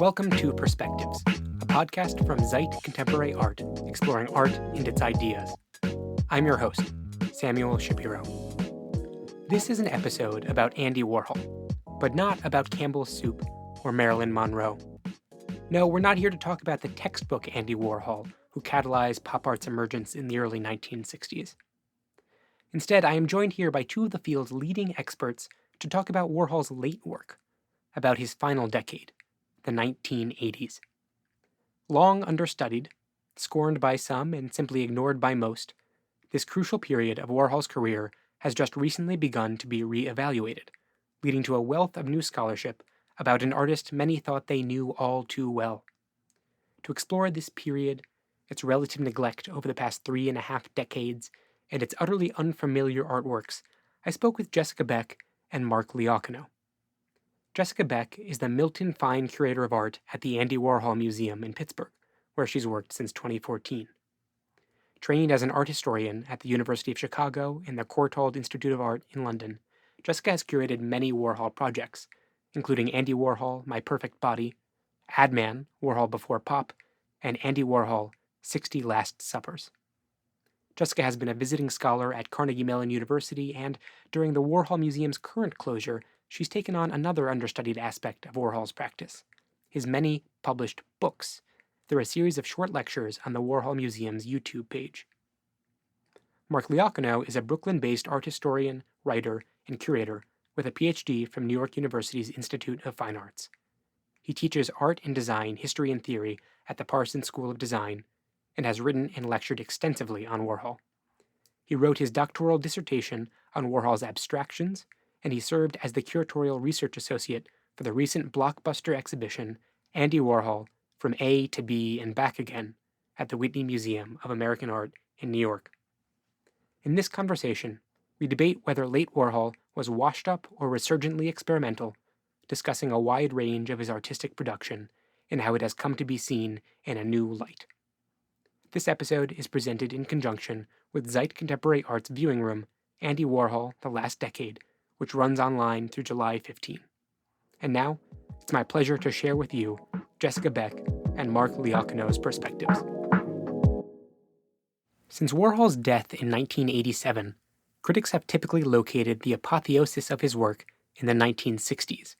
Welcome to Perspectives, a podcast from Zeit Contemporary Art, exploring art and its ideas. I'm your host, Samuel Shapiro. This is an episode about Andy Warhol, but not about Campbell's Soup or Marilyn Monroe. No, we're not here to talk about the textbook Andy Warhol, who catalyzed pop art's emergence in the early 1960s. Instead, I am joined here by two of the field's leading experts to talk about Warhol's late work, about his final decade, the 1980s. Long understudied, scorned by some and simply ignored by most, this crucial period of Warhol's career has just recently begun to be reevaluated, leading to a wealth of new scholarship about an artist many thought they knew all too well. To explore this period, its relative neglect over the past 3.5 decades, and its utterly unfamiliar artworks, I spoke with Jessica Beck and Mark Loiacono. Jessica Beck is the Milton Fine Curator of Art at the Andy Warhol Museum in Pittsburgh, where she's worked since 2014. Trained as an art historian at the University of Chicago and the Courtauld Institute of Art in London, Jessica has curated many Warhol projects, including Andy Warhol, My Perfect Body, Ad Man, Warhol Before Pop, and Andy Warhol, 60 Last Suppers. Jessica has been a visiting scholar at Carnegie Mellon University, and during the Warhol Museum's current closure, she's taken on another understudied aspect of Warhol's practice, his many published books, through a series of short lectures on the Warhol Museum's YouTube page. Mark Loiacono is a Brooklyn-based art historian, writer, and curator with a PhD from New York University's Institute of Fine Arts. He teaches art and design history and theory at the Parsons School of Design and has written and lectured extensively on Warhol. He wrote his doctoral dissertation on Warhol's abstractions, and he served as the curatorial research associate for the recent blockbuster exhibition, Andy Warhol, From A to B and Back Again, at the Whitney Museum of American Art in New York. In this conversation, we debate whether late Warhol was washed up or resurgently experimental, discussing a wide range of his artistic production and how it has come to be seen in a new light. This episode is presented in conjunction with Zeit Contemporary Art's viewing room, Andy Warhol, The Last Decade, which runs online through July 15. And now, it's my pleasure to share with you Jessica Beck and Mark Loiacono's perspectives. Since Warhol's death in 1987, critics have typically located the apotheosis of his work in the 1960s,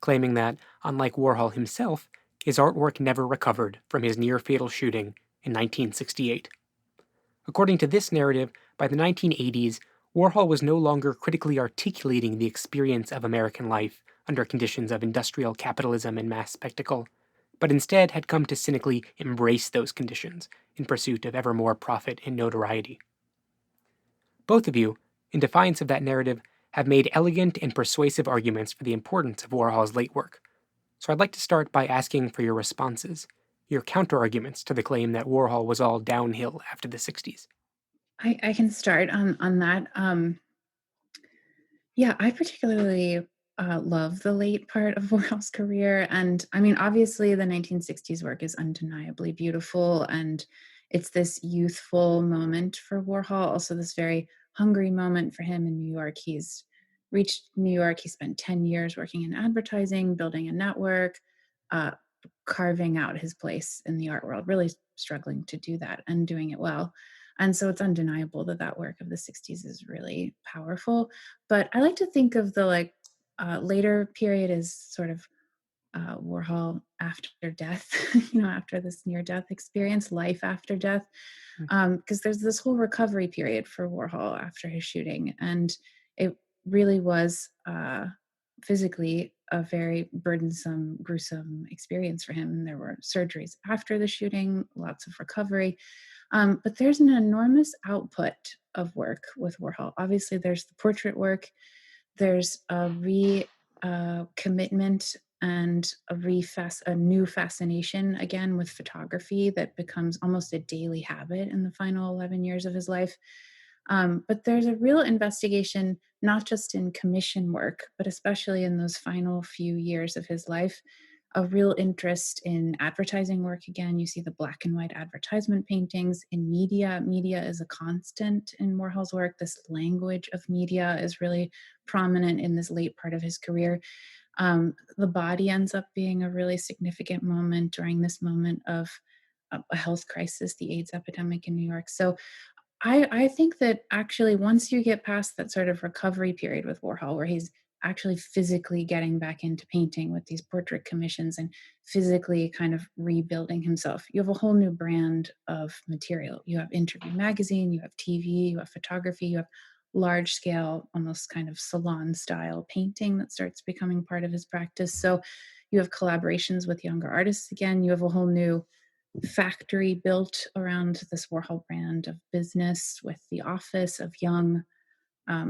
claiming that, unlike Warhol himself, his artwork never recovered from his near-fatal shooting in 1968. According to this narrative, by the 1980s, Warhol was no longer critically articulating the experience of American life under conditions of industrial capitalism and mass spectacle, but instead had come to cynically embrace those conditions in pursuit of ever more profit and notoriety. Both of you, in defiance of that narrative, have made elegant and persuasive arguments for the importance of Warhol's late work. So I'd like to start by asking for your responses, your counter-arguments to the claim that Warhol was all downhill after the 60s. I can start on that. I particularly love the late part of Warhol's career. And I mean, obviously, the 1960s work is undeniably beautiful. And it's this youthful moment for Warhol, also this very hungry moment for him in New York. He's reached New York. He spent 10 years working in advertising, building a network, carving out his place in the art world, really struggling to do that and doing it well. And so it's undeniable that that work of the 60s is really powerful. But I like to think of the later period as sort of Warhol after death, after this near-death experience, life after death, because there's this whole recovery period for Warhol after his shooting. And it really was physically a very burdensome, gruesome experience for him. There were surgeries after the shooting, lots of recovery. But there's an enormous output of work with Warhol. Obviously, there's the portrait work. There's a commitment and a new fascination again with photography that becomes almost a daily habit in the final 11 years of his life. But there's a real investigation, not just in commission work, but especially in those final few years of his life, a real interest in advertising work again. You see the black and white advertisement paintings in media. Media is a constant in Warhol's work. This language of media is really prominent in this late part of his career. The body ends up being a really significant moment during this moment of a health crisis, the AIDS epidemic in New York. So I think that actually once you get past that sort of recovery period with Warhol, where he's actually physically getting back into painting with these portrait commissions and physically kind of rebuilding himself, you have a whole new brand of material. You have Interview Magazine, you have TV, you have photography, you have large scale, almost kind of salon style painting that starts becoming part of his practice. So you have collaborations with younger artists again. You have a whole new factory built around this Warhol brand of business with the office of young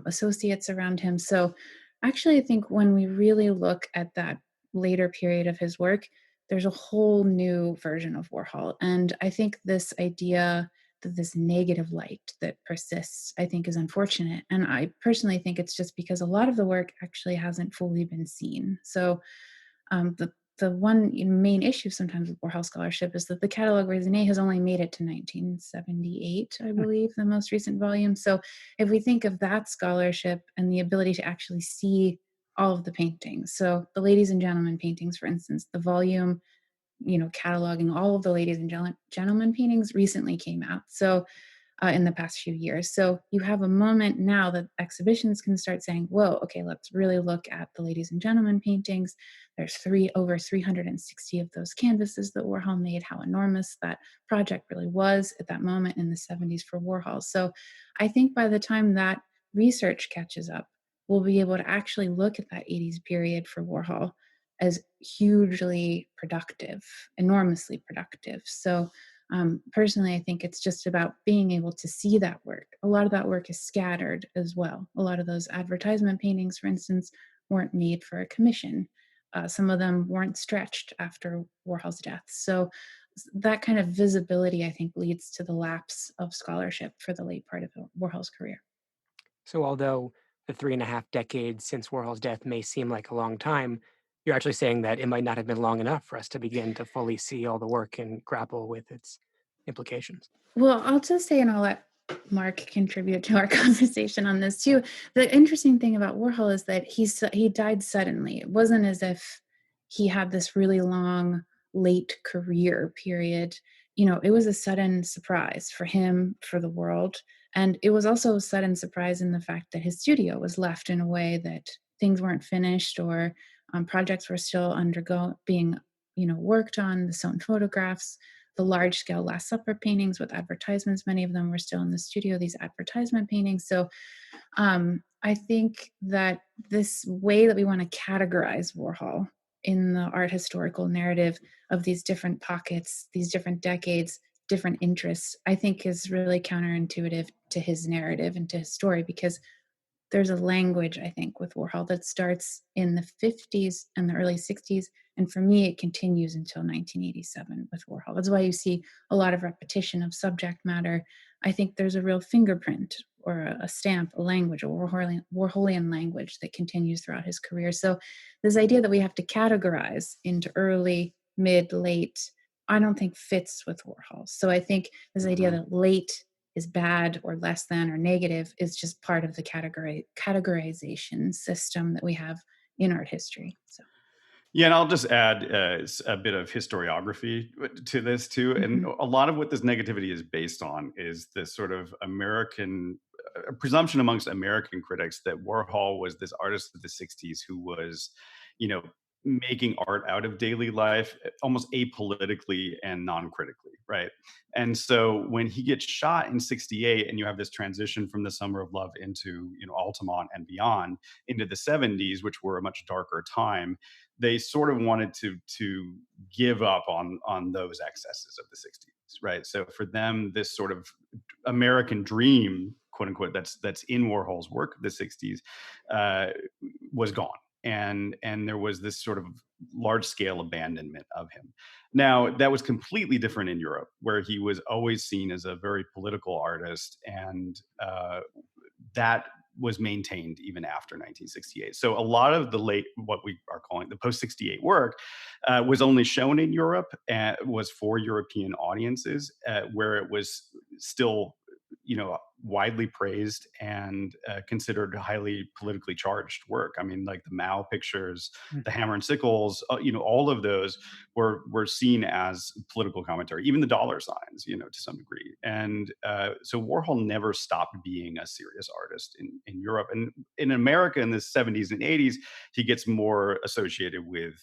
associates around him. So, actually, I think when we really look at that later period of his work, there's a whole new version of Warhol. And I think this idea that this negative light that persists, I think, is unfortunate. And I personally think it's just because a lot of the work actually hasn't fully been seen. So, the one main issue sometimes with Warhol scholarship is that the Catalogue raisonné has only made it to 1978, I Hmm. believe, the most recent volume. So if we think of that scholarship and the ability to actually see all of the paintings, so the ladies and gentlemen paintings, for instance, the volume, cataloging all of the ladies and gentlemen paintings recently came out. So in the past few years. So you have a moment now that exhibitions can start saying, whoa, okay, let's really look at the ladies and gentlemen paintings. There's over 360 of those canvases that Warhol made, how enormous that project really was at that moment in the 70s for Warhol. So I think by the time that research catches up, we'll be able to actually look at that 80s period for Warhol as hugely productive, enormously productive. So personally, I think it's just about being able to see that work. A lot of that work is scattered as well. A lot of those advertisement paintings, for instance, weren't made for a commission. Some of them weren't stretched after Warhol's death. So that kind of visibility, I think, leads to the lapse of scholarship for the late part of Warhol's career. So, although the 3.5 decades since Warhol's death may seem like a long time, you're actually saying that it might not have been long enough for us to begin to fully see all the work and grapple with its implications. Well, I'll just say, and I'll let Mark contribute to our conversation on this too. The interesting thing about Warhol is that he died suddenly. It wasn't as if he had this really long late career period. It was a sudden surprise for him, for the world, and it was also a sudden surprise in the fact that his studio was left in a way that things weren't finished or projects were still being worked on. The sewn photographs, the large scale Last Supper paintings with advertisements. Many of them were still in the studio, these advertisement paintings. So I think that this way that we want to categorize Warhol in the art historical narrative of these different pockets, these different decades, different interests, I think is really counterintuitive to his narrative and to his story because there's a language, I think, with Warhol that starts in the 50s and the early 60s. And for me, it continues until 1987 with Warhol. That's why you see a lot of repetition of subject matter. I think there's a real fingerprint or a stamp, a language, a Warholian language that continues throughout his career. So, this idea that we have to categorize into early, mid, late, I don't think fits with Warhol. So, I think this idea Mhm. that late is bad or less than or negative is just part of the categorization system that we have in art history. So, Yeah, and I'll just add a bit of historiography to this too. And mhm. a lot of what this negativity is based on is this sort of American presumption amongst American critics that Warhol was this artist of the '60s who was, you know, making art out of daily life almost apolitically and non-critically, right? And so when he gets shot in '68, and you have this transition from the Summer of Love into Altamont and beyond into the '70s, which were a much darker time, they sort of wanted to give up on those excesses of the '60s, right? So for them, this sort of American dream, quote unquote, that's in Warhol's work of the '60s, uh, was gone. And there was this sort of large scale abandonment of him. Now that was completely different in Europe, where he was always seen as a very political artist, and that was maintained even after 1968. So a lot of the late, what we are calling the post '68 work, was only shown in Europe and was for European audiences, where it was still widely praised and considered highly politically charged work. I mean, like the Mao pictures, Mm. the Hammer and Sickles, all of those were seen as political commentary, even the dollar signs, to some degree. And so Warhol never stopped being a serious artist in Europe. And in America in the 70s and 80s, he gets more associated with,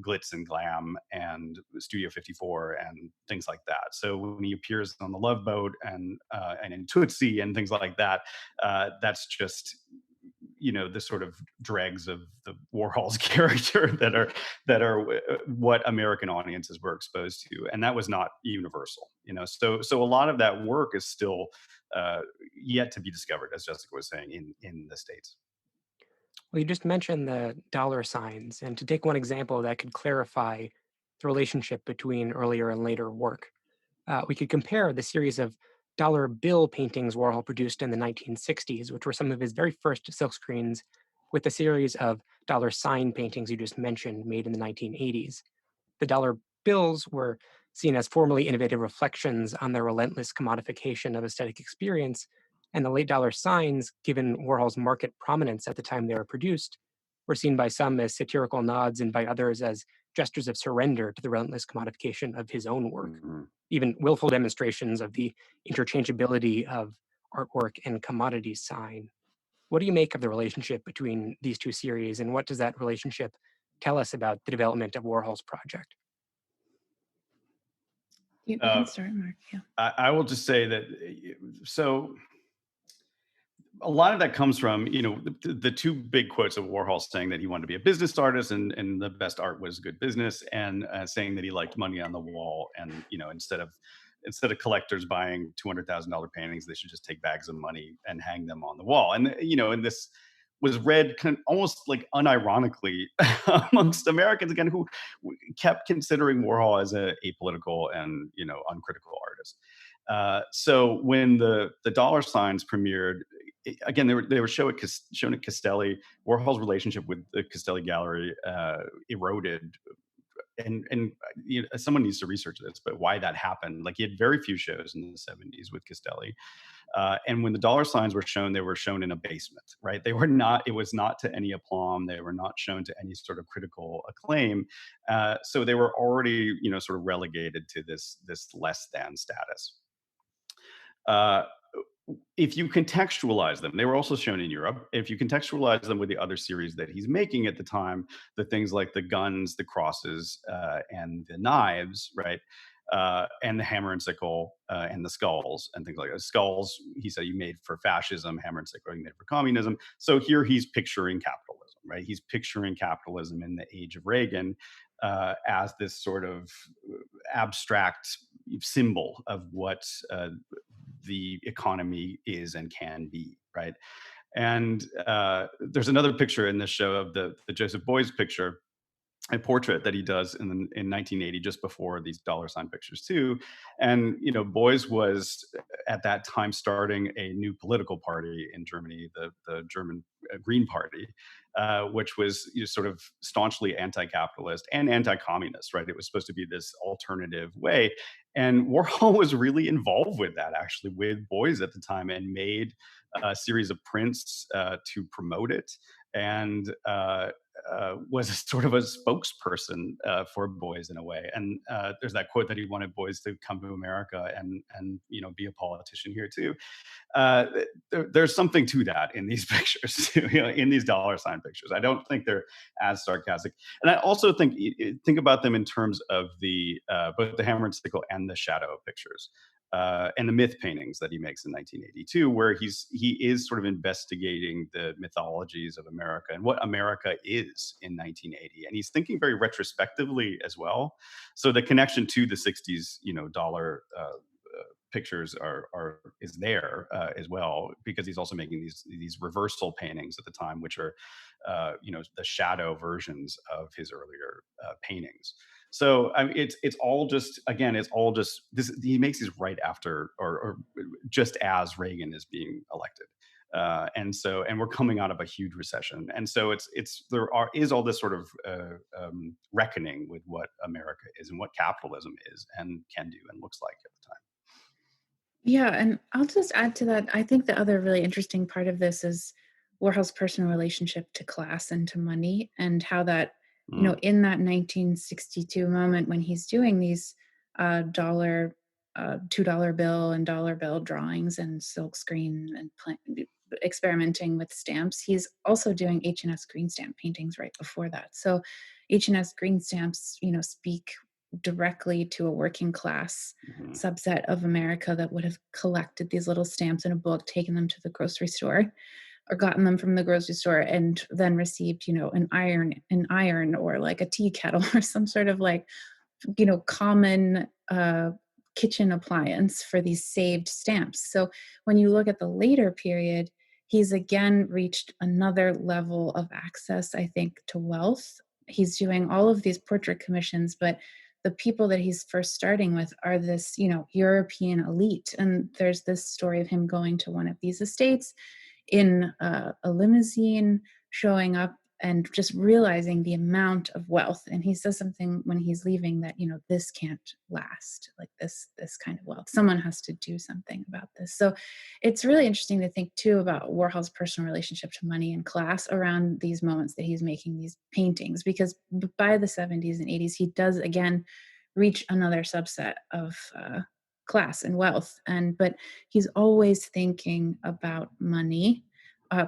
glitz and glam and Studio 54 and things like that. So when he appears on the Love Boat and in Tootsie and things like that, that's just the sort of dregs of the Warhol's character that are what American audiences were exposed to, and that was not universal. So a lot of that work is still yet to be discovered, as Jessica was saying, in the States. Well, you just mentioned the dollar signs, and to take one example that could clarify the relationship between earlier and later work, we could compare the series of dollar bill paintings Warhol produced in the 1960s, which were some of his very first silkscreens, with the series of dollar sign paintings you just mentioned, made in the 1980s. The dollar bills were seen as formally innovative reflections on the relentless commodification of aesthetic experience, and the late dollar signs, given Warhol's market prominence at the time they were produced, were seen by some as satirical nods and by others as gestures of surrender to the relentless commodification of his own work, Mhm. even willful demonstrations of the interchangeability of artwork and commodity sign. What do you make of the relationship between these two series, and what does that relationship tell us about the development of Warhol's project? You go Uh, ahead, start, Mark. Yeah. I will just say that so a lot of that comes from the two big quotes of Warhol saying that he wanted to be a business artist and the best art was good business, and saying that he liked money on the wall, and instead of collectors buying $200,000 paintings, they should just take bags of money and hang them on the wall. And this was read almost like unironically amongst Americans again, who kept considering Warhol as a apolitical and uncritical artist. So when the dollar signs premiered, again, they were shown at Castelli. Warhol's relationship with the Castelli Gallery eroded, and someone needs to research this, but why that happened. Like, he had very few shows in the 70s with Castelli, and when the dollar signs were shown, they were shown in a basement, right? They were not. It was not to any aplomb. They were not shown to any sort of critical acclaim. So they were already, sort of relegated to this less than status. Uh, if you contextualize them, they were also shown in Europe. If you contextualize them with the other series that he's making at the time, the things like the guns, the crosses, and the knives, right? And the hammer and sickle, and the skulls and things like that. Skulls, he said, he made for fascism. Hammer and sickle, he made for communism. So here he's picturing capitalism, right? He's picturing capitalism in the age of Reagan, as this sort of abstract symbol of what the economy is and can be, right? And there's another picture in this show of the Joseph Beuys picture, a portrait that he does in 1980, just before these dollar sign pictures too. And Beuys was at that time starting a new political party in Germany, the German Green Party, which was sort of staunchly anti-capitalist and anti-communist, right? It was supposed to be this alternative way, and Warhol was really involved with that, actually, with Beuys at the time, and made a series of prints to promote it, and was sort of a spokesperson for Beuys in a way. And there's that quote that he wanted Beuys to come to America and be a politician here too. uh, there's something to that in these pictures, in these dollar sign pictures. I don't think they're as sarcastic, and I also think about them in terms of the both the hammer and sickle and the shadow pictures. And the myth paintings that he makes in 1982, where he is sort of investigating the mythologies of America and what America is in 1980, and he's thinking very retrospectively as well. So the connection to the 60s, dollar pictures is there as well, because he's also making these reversal paintings at the time, which are the shadow versions of his earlier paintings. So I mean, it's all just, again, it's all just this. He makes these right after, or just as Reagan is being elected. And we're coming out of a huge recession, and so is all this sort of reckoning with what America is and what capitalism is and can do and looks like at the time. Yeah, and I'll just add to that. I think the other really interesting part of this is Warhol's personal relationship to class and to money, and how that, Mm, in that 1962 moment when he's doing these dollar, $2 bill and dollar bill drawings and silkscreen and experimenting with stamps, he's also doing H&S green stamp paintings right before that. So H&S green stamps, speak directly to a working class mhm, subset of America that would have collected these little stamps in a book, taken them to the grocery store, or gotten them from the grocery store, and then received, an iron or like a tea kettle or some sort of like, common kitchen appliance for these saved stamps. So when you look at the later period, he's again reached another level of access, I think, to wealth. He's doing all of these portrait commissions, but the people that he's first starting with are this, European elite. And there's this story of him going to one of these estates in a limousine, showing up and just realizing the amount of wealth. And he says something when he's leaving that, this can't last, like this kind of wealth. Someone has to do something about this. So it's really interesting to think too about Warhol's personal relationship to money and class around these moments that he's making these paintings, because by the 70s and 80s, he does again reach another subset of class and wealth. But he's always thinking about money.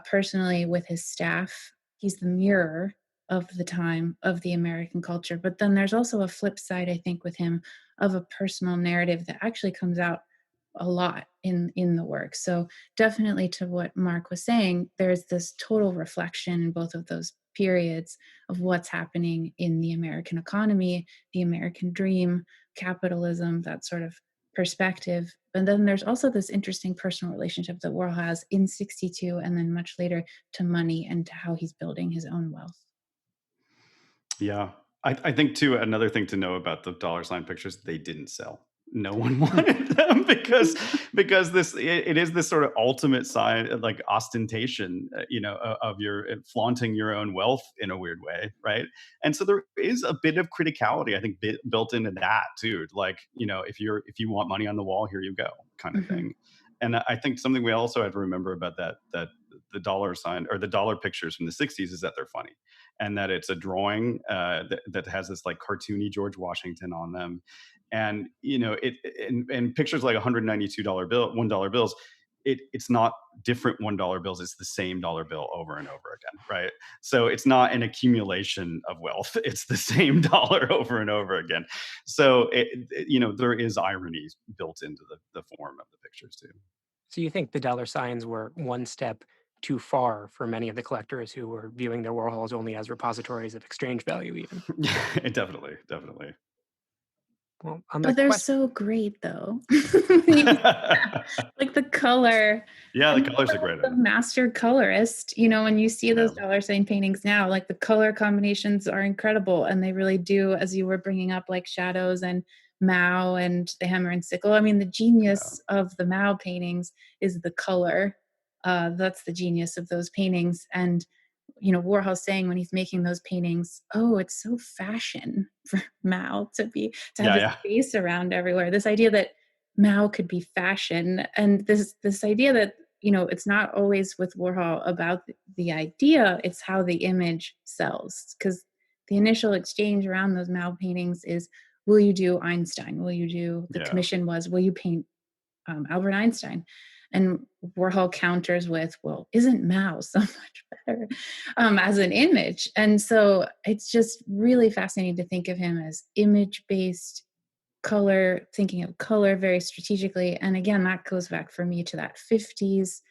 Personally, with his staff, he's the mirror of the time of the American culture. But then there's also a flip side, I think, with him, of a personal narrative that actually comes out a lot in the work. So definitely, to what Mark was saying, there's this total reflection in both of those periods of what's happening in the American economy, the American dream, capitalism, that sort of perspective. And then there's also this interesting personal relationship that Warhol has in 62 and then much later to money and to how he's building his own wealth. yeah. I think too, another thing to know about the dollar sign pictures, they didn't sell. No one wanted them because it is this sort of ultimate sign, like ostentation, of your flaunting your own wealth in a weird way, right? And so there is a bit of criticality, I think, built into that too. Like, if you want money on the wall, here you go, kind of Mhm. thing. And I think something we also have to remember about that the dollar sign or the dollar pictures from the 60s is that they're funny, and that it's a drawing that has this like cartoony George Washington on them. And and pictures like $192 bills, it's not different $1 bills, it's the same dollar bill over and over again, right? So it's not an accumulation of wealth, it's the same dollar over and over again. So there is irony built into the form of the pictures too. So you think the dollar signs were one step too far for many of the collectors who were viewing their Warhols only as repositories of exchange value, even? Yeah, definitely. Well, on the But they're quest, so great though. You- like the color. Yeah, the And colors are Warhol's great in the it. master colorist. When you see Yeah. those dollar sign paintings now, like the color combinations are incredible. And they really do, as you were bringing up, like shadows and Mao and the hammer and sickle. I mean, the Yeah. genius of the Mao paintings is the color. That's the genius of those paintings. And Warhol saying when he's making those paintings, oh, it's so fashion for Mao to have Yeah, his yeah. face around everywhere. This idea that Mao could be fashion, and this idea that it's not always with Warhol about the idea, it's how the image sells. Because the initial exchange around those Mao paintings is, will you do Einstein? Will you do, the Yeah. commission was, will you paint Albert Einstein? And Warhol counters with, well, isn't Mao so much better as an image? And so it's just really fascinating to think of him as image based, color, thinking of color very strategically. And again, that goes back for me to that 50s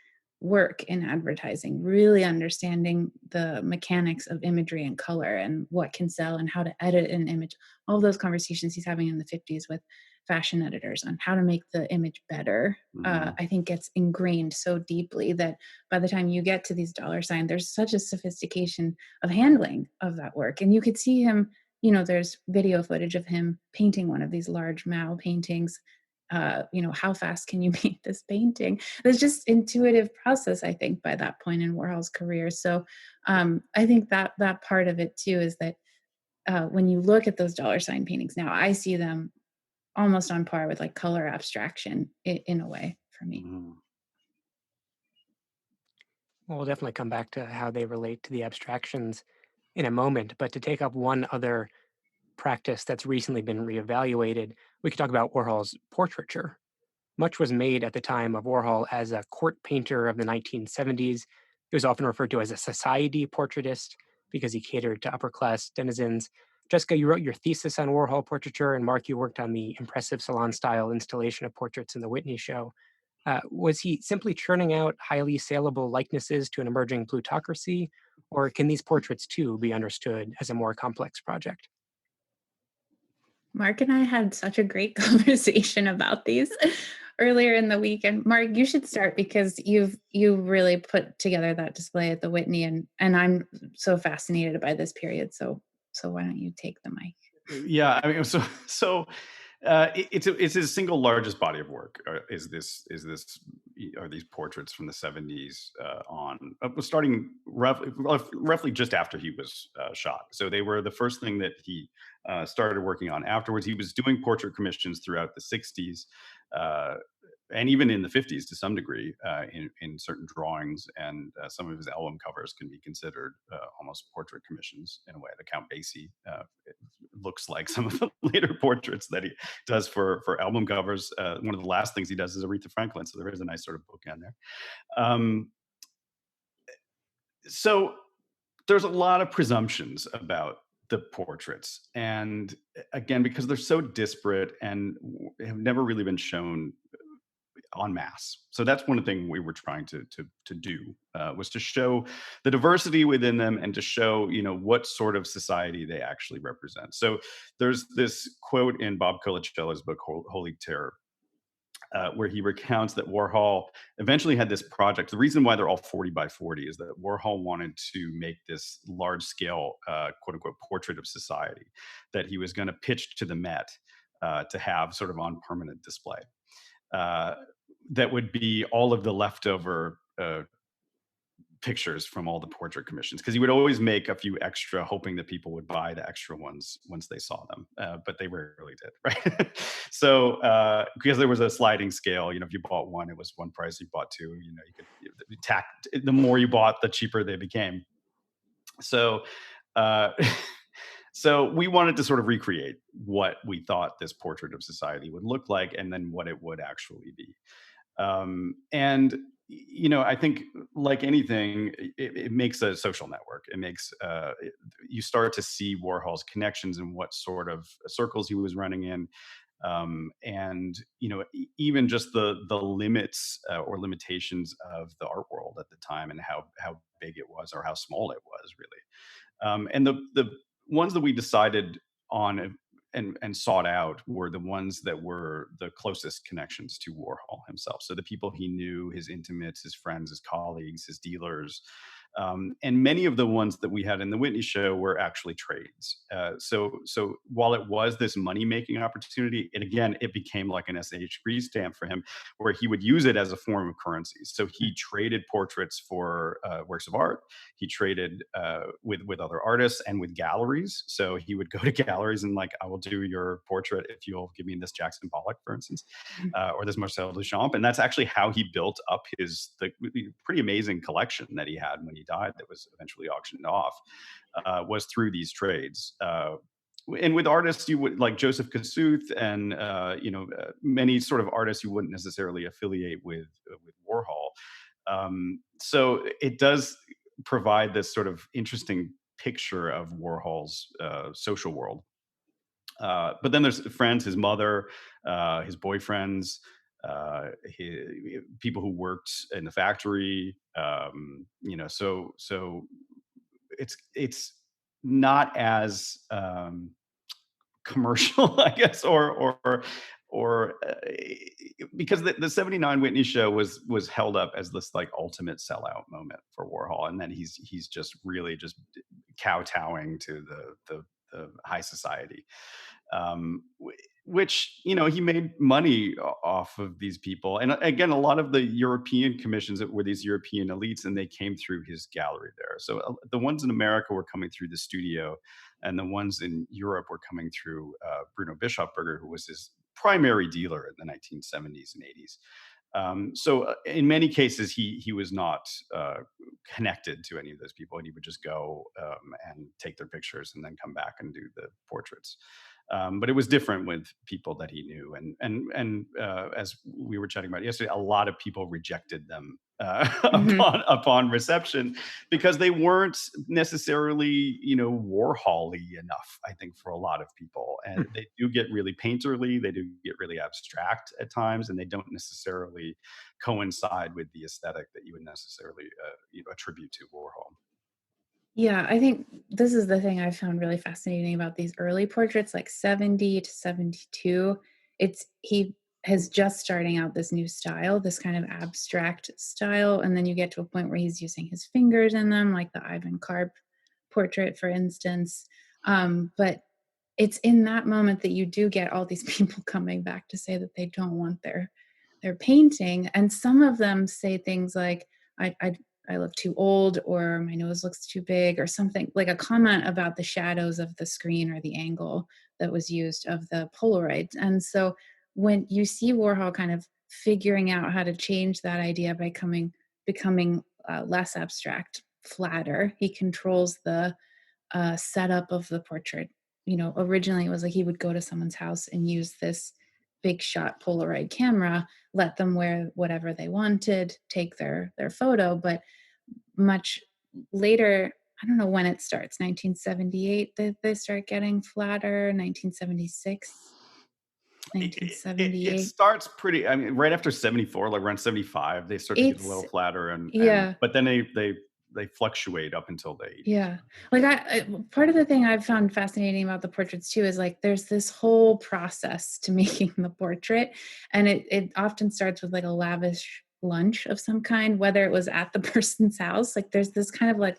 work in advertising, really understanding the mechanics of imagery and color and what can sell and how to edit an image. All those conversations he's having in the 50s with fashion editors on how to make the image better, Mhm. I think gets ingrained so deeply that by the time you get to these dollar signs, there's such a sophistication of handling of that work. And you could see him, there's video footage of him painting one of these large Mao paintings. How fast can you paint this painting? There's just intuitive process, I think, by that point in Warhol's career. So I think that part of it too is that when you look at those dollar sign paintings now, I see them almost on par with like color abstraction in a way. for me. Mhm. Well, we'll definitely come back to how they relate to the abstractions in a moment. But to take up one other practice that's recently been reevaluated, we could talk about Warhol's portraiture. Much was made at the time of Warhol as a court painter of the 1970s. He was often referred to as a society portraitist because he catered to upper class denizens. Jessica, you wrote your thesis on Warhol portraiture, and Mark, you worked on the impressive salon style installation of portraits in the Whitney show. Was he simply churning out highly saleable likenesses to an emerging plutocracy, or can these portraits too be understood as a more complex project? Mark and I had such a great conversation about these earlier in the week. And Mark, you should start because you really put together that display at the Whitney, and I'm so fascinated by this period. So why don't you take the mic? Yeah, I mean, it's his single largest body of work. Are these portraits from the 70s on starting roughly just after he was shot. So they were the first thing that he started working on. Afterwards, he was doing portrait commissions throughout the 60s. Uh, and even in the 50s to some degree, in certain drawings, and some of his album covers can be considered almost portrait commissions in a way. The Count Basie looks like some of the later portraits that he does for album covers. One of the last things he does is Aretha Franklin, so there is a nice sort of bookend there. Um, so there's a lot of presumptions about the portraits, and again, because they're so disparate and have never really been shown en masse. So that's one of the things we were trying to do, was to show the diversity within them and to show, what sort of society they actually represent. So there's this quote in Bob Colacella's book Holy Terror, where he recounts that Warhol eventually had this project. The reason why they're all 40 by 40 is that Warhol wanted to make this large scale, quote unquote, portrait of society that he was going to pitch to the Met to have sort of on permanent display. Uh, that would be all of the leftover pictures from all the portrait commissions, because he would always make a few extra, hoping that people would buy the extra ones once they saw them, but they rarely did, right? So because there was a sliding scale, if you bought one, it was one price. You bought two, you tack. The more you bought, the cheaper they became. So uh, so we wanted to sort of recreate what we thought this portrait of society would look like, and then what it would actually be. And I think, like anything, it makes a social network. It makes you start to see Warhol's connections and what sort of circles he was running in, and even just the limits or limitations of the art world at the time, and how big it was or how small it was, really. And the ones that we decided on and sought out were the ones that were the closest connections to Warhol himself. So the people he knew, his intimates, his friends, his colleagues, his dealers. And many of the ones that we had in the Whitney show were actually trades. So while it was this money making opportunity, it became like an SH grease stamp for him, where he would use it as a form of currency. So he traded portraits for works of art. He traded with other artists and with galleries. So he would go to galleries and, like, I will do your portrait if you'll give me this Jackson Pollock, for instance, or this Marcel Duchamp. And that's actually how he built up the pretty amazing collection that he had when he died, that was eventually auctioned off, was through these trades. And with artists, you would, like Joseph Kossuth and many sort of artists you wouldn't necessarily affiliate with Warhol. So it does provide this sort of interesting picture of Warhol's social world. But then there's friends, his mother, his boyfriends, people who worked in the factory. So it's not as commercial, I guess, or because the 79 Whitney show was held up as this, like, ultimate sellout moment for Warhol, and then he's just really just kowtowing to the high society, which, he made money off of these people. And again, a lot of the European commissions that were these European elites, and they came through his gallery there. So the ones in America were coming through the studio, and the ones in Europe were coming through Bruno Bischofberger, who was his primary dealer in the 1970s and 80s. So in many cases, he was not connected to any of those people, and he would just go and take their pictures and then come back and do the portraits. But it was different with people that he knew, and as we were chatting about yesterday, a lot of people rejected them Hmm. upon reception because they weren't necessarily, Warhol-y enough. I think for a lot of people, and they do get really painterly, they do get really abstract at times, and they don't necessarily coincide with the aesthetic that you would necessarily attribute to Warhol. Yeah, I think this is the thing I found really fascinating about these early portraits, like 70 to 72. It's he has just starting out this new style, this kind of abstract style, and then you get to a point where he's using his fingers in them, like the Ivan Karp portrait, for instance. But it's in that moment that you do get all these people coming back to say that they don't want their painting, and some of them say things like, I look too old, or my nose looks too big, or something like a comment about the shadows of the screen or the angle that was used of the Polaroid. And so when you see Warhol kind of figuring out how to change that idea by becoming less abstract, flatter, he controls the setup of the portrait. Originally it was like he would go to someone's house and use this big shot Polaroid camera, let them wear whatever they wanted, take their photo. But much later, I don't know when it starts, 1978, they start getting flatter, 1976, It 1978. starts pretty. I mean, right after 74, like around 75, they start to get a It's little flatter, and yeah. but then they fluctuate up until the 80s. Yeah. Like part of the thing I've found fascinating about the portraits too is like there's this whole process to making the portrait, and it often starts with like a lavish lunch of some kind, whether it was at the person's house. Like there's this kind of like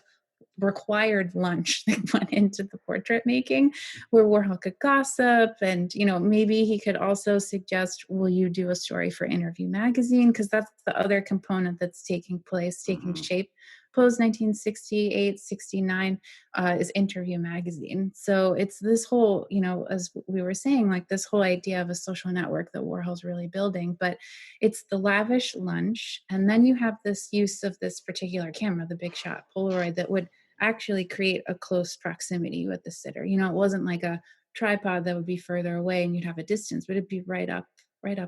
required lunch that went into the portrait making, where Warhol could gossip, and maybe he could also suggest, will you do a story for Interview magazine, because that's the other component that's taking Mhm. shape post 1968, 69, is Interview magazine. So it's this whole, as we were saying, like this whole idea of a social network that Warhol's really building. But it's the lavish lunch, and then you have this use of this particular camera, the big shot Polaroid, that would actually create a close proximity with the sitter. It wasn't like a tripod that would be further away and you'd have a distance, but it'd be right up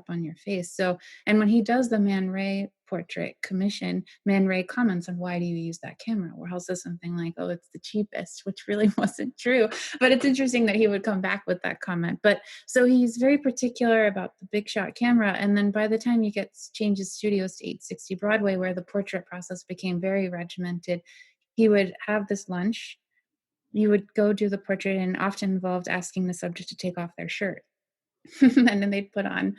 on your face. So, and when he does the Man Ray portrait commission, Man Ray comments on, why do you use that camera? Warhol says something like, oh, it's the cheapest, which really wasn't true. But it's interesting that he would come back with that comment. But so he's very particular about the big shot camera. And then by the time you get changes studios to 860 Broadway, where the portrait process became very regimented, he would have this lunch. You would go do the portrait, and often involved asking the subject to take off their shirt. And then they'd put on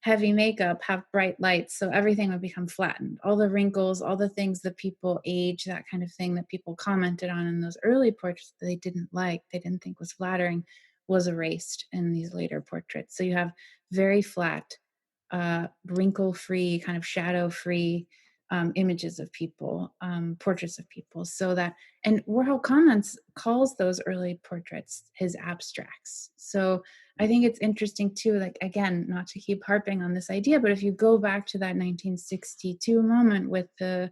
heavy makeup, have bright lights, so everything would become flattened. All the wrinkles, all the things that people age, that kind of thing that people commented on in those early portraits that they didn't like, they didn't think was flattering, was erased in these later portraits. So you have very flat, wrinkle-free, kind of shadow-free images of people, portraits of people. So that, and Warhol comments calls those early portraits his abstracts. So I think it's interesting too, like, again, not to keep harping on this idea, but if you go back to that 1962 moment with uh,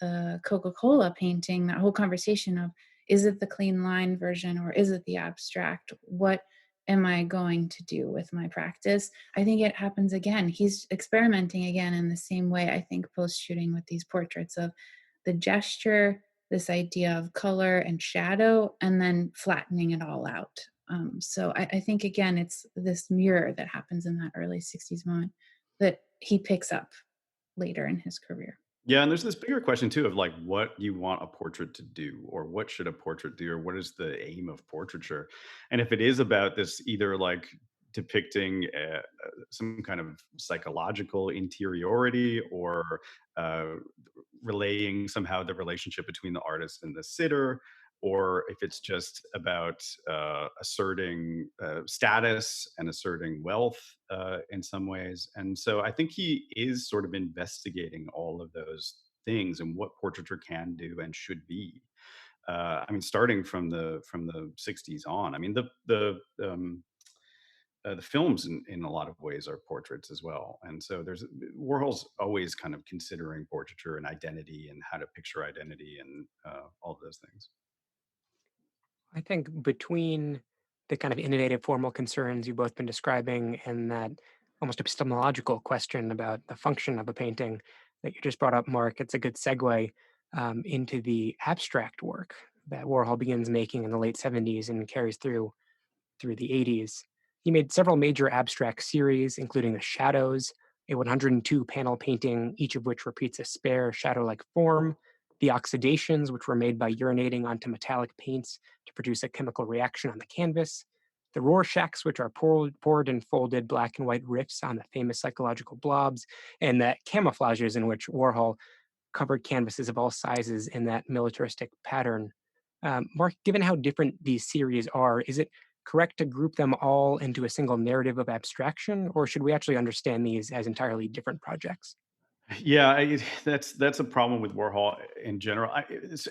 the Coca-Cola painting, that whole conversation of, is it the clean line version or is it the abstract? What am I going to do with my practice? I think it happens again. He's experimenting again in the same way, I think, post shooting with these portraits of the gesture, this idea of color and shadow, and then flattening it all out. So I think, again, it's this mirror that happens in that early 60s moment that he picks up later in his career. Yeah, and there's this bigger question too of like what you want a portrait to do, or what should a portrait do, or what is the aim of portraiture? And if it is about this, either like depicting some kind of psychological interiority, or uh, relaying somehow the relationship between the artist and the sitter, or if it's just about asserting status and asserting wealth in some ways. And so I think he is sort of investigating all of those things and what portraiture can do and should be. I mean, starting from the '60s on. I mean, the the films in a lot of ways are portraits as well. And so there's Warhol's always kind of considering portraiture and identity and how to picture identity and all of those things. I think between the kind of innovative formal concerns you've both been describing and that almost epistemological question about the function of a painting that you just brought up, Mark, it's a good segue into the abstract work that Warhol begins making in the late 70s and carries through the 80s. He made several major abstract series, including The Shadows, a 102 panel painting, each of which repeats a spare shadow like form, the oxidations, which were made by urinating onto metallic paints to produce a chemical reaction on the canvas, the Rorschachs, which are poured and folded black and white riffs on the famous psychological blobs, and the camouflages in which Warhol covered canvases of all sizes in that militaristic pattern. Mark, given how different these series are, is it correct to group them all into a single narrative of abstraction, or should we actually understand these as entirely different projects? Yeah, that's a problem with Warhol in general.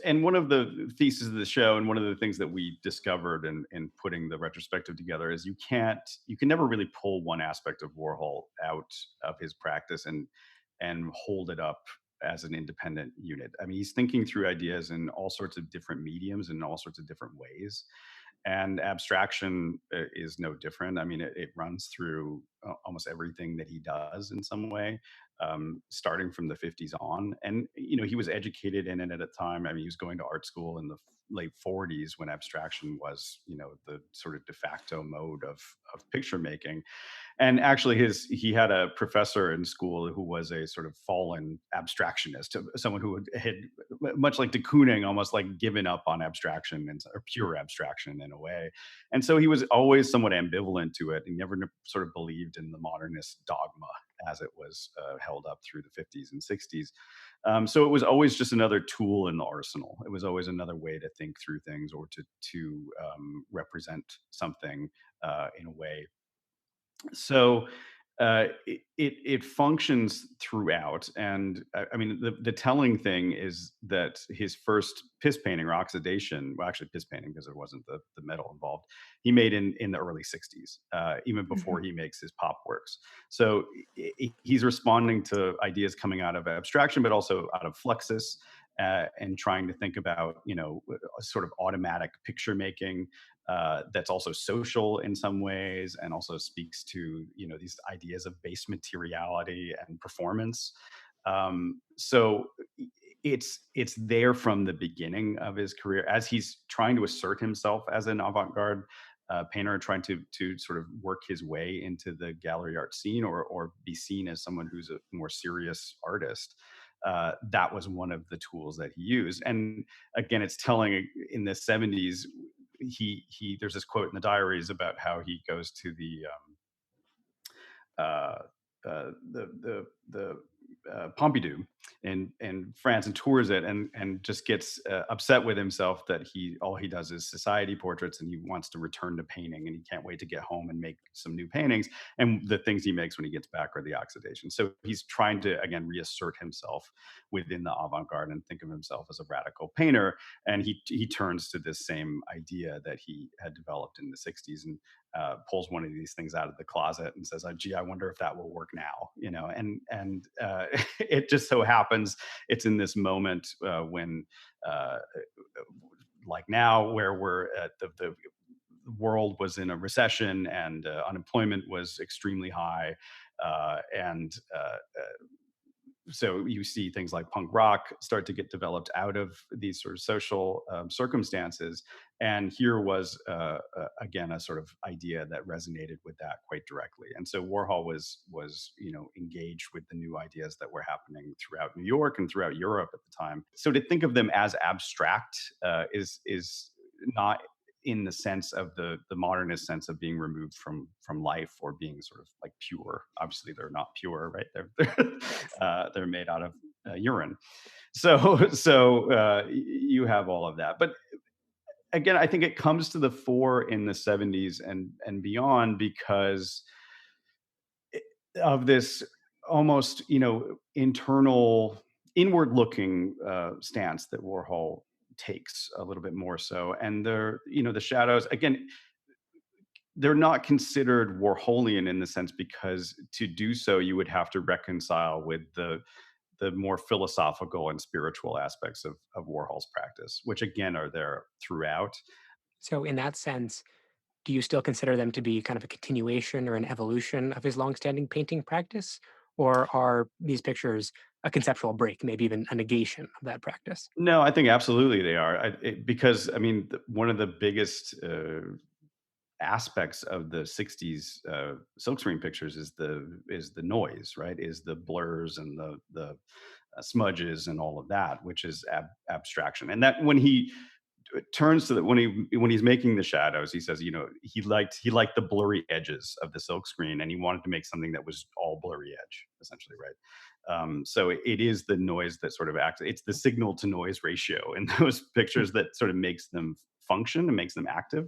And one of the theses of the show, and one of the things that we discovered in putting the retrospective together, is you can never really pull one aspect of Warhol out of his practice and hold it up as an independent unit. I mean, he's thinking through ideas in all sorts of different mediums and all sorts of different ways, and abstraction is no different. I mean, it runs through almost everything that he does in some way, starting from the 50s on. And he was educated in it at a time. I mean, he was going to art school in the late 40s when abstraction was the sort of de facto mode of picture making. And actually he had a professor in school who was a sort of fallen abstractionist, someone who had, much like de Kooning, almost like given up on abstraction or pure abstraction in a way. And so he was always somewhat ambivalent to it. He never sort of believed in the modernist dogma as it was held up through the 50s and 60s. So it was always just another tool in the arsenal. It was always another way to think through things or to represent something in a way. So it functions throughout. And I mean, the telling thing is that his first piss painting or oxidation, well, actually piss painting because there wasn't the metal involved, he made in the early 60s, even before Mhm. he makes his pop works. So he's responding to ideas coming out of abstraction, but also out of fluxus. And trying to think about, a sort of automatic picture making that's also social in some ways, and also speaks to these ideas of base materiality and performance. So it's there from the beginning of his career as he's trying to assert himself as an avant-garde painter, trying to sort of work his way into the gallery art scene, or be seen as someone who's a more serious artist. That was one of the tools that he used. And again, it's telling in the 70s, he there's this quote in the diaries about how he goes to uh, the Pompidou in France and tours it, and just gets upset with himself that all he does is society portraits, and he wants to return to painting, and he can't wait to get home and make some new paintings. And the things he makes when he gets back are the oxidation. So he's trying to again reassert himself within the avant-garde and think of himself as a radical painter. And he turns to this same idea that he had developed in the 60s, and pulls one of these things out of the closet and says, "Gee, I wonder if that will work now." And it just so happens it's in this moment when, uh, like now, where we're at the world was in a recession, and unemployment was extremely high, and so you see things like punk rock start to get developed out of these sort of social circumstances. And here was again a sort of idea that resonated with that quite directly. And so Warhol was engaged with the new ideas that were happening throughout New York and throughout Europe at the time. So to think of them as abstract is not in the sense of the modernist sense of being removed from life, or being sort of like pure. Obviously they're not pure, right? They're made out of urine. So you have all of that. But again, I think it comes to the fore in the 70s and beyond, because of this almost internal, inward looking stance that Warhol takes a little bit more so. And the shadows again, they're not considered Warholian in the sense because to do so you would have to reconcile with the more philosophical and spiritual aspects of Warhol's practice, which again are there throughout. So, in that sense, do you still consider them to be kind of a continuation or an evolution of his longstanding painting practice? Or are these pictures a conceptual break, maybe even a negation of that practice? No, I think absolutely they are. Because I mean, one of the biggest aspects of the '60s silkscreen pictures is the noise, right? Is the blurs and the smudges and all of that, which is abstraction. And that when he turns to the when he's making the shadows, he says, you know, he liked the blurry edges of the silk screen, and he wanted to make something that was all blurry edge, essentially, right? So it is the noise that sort of acts. It's the signal to noise ratio in those pictures that sort of makes them function and makes them active.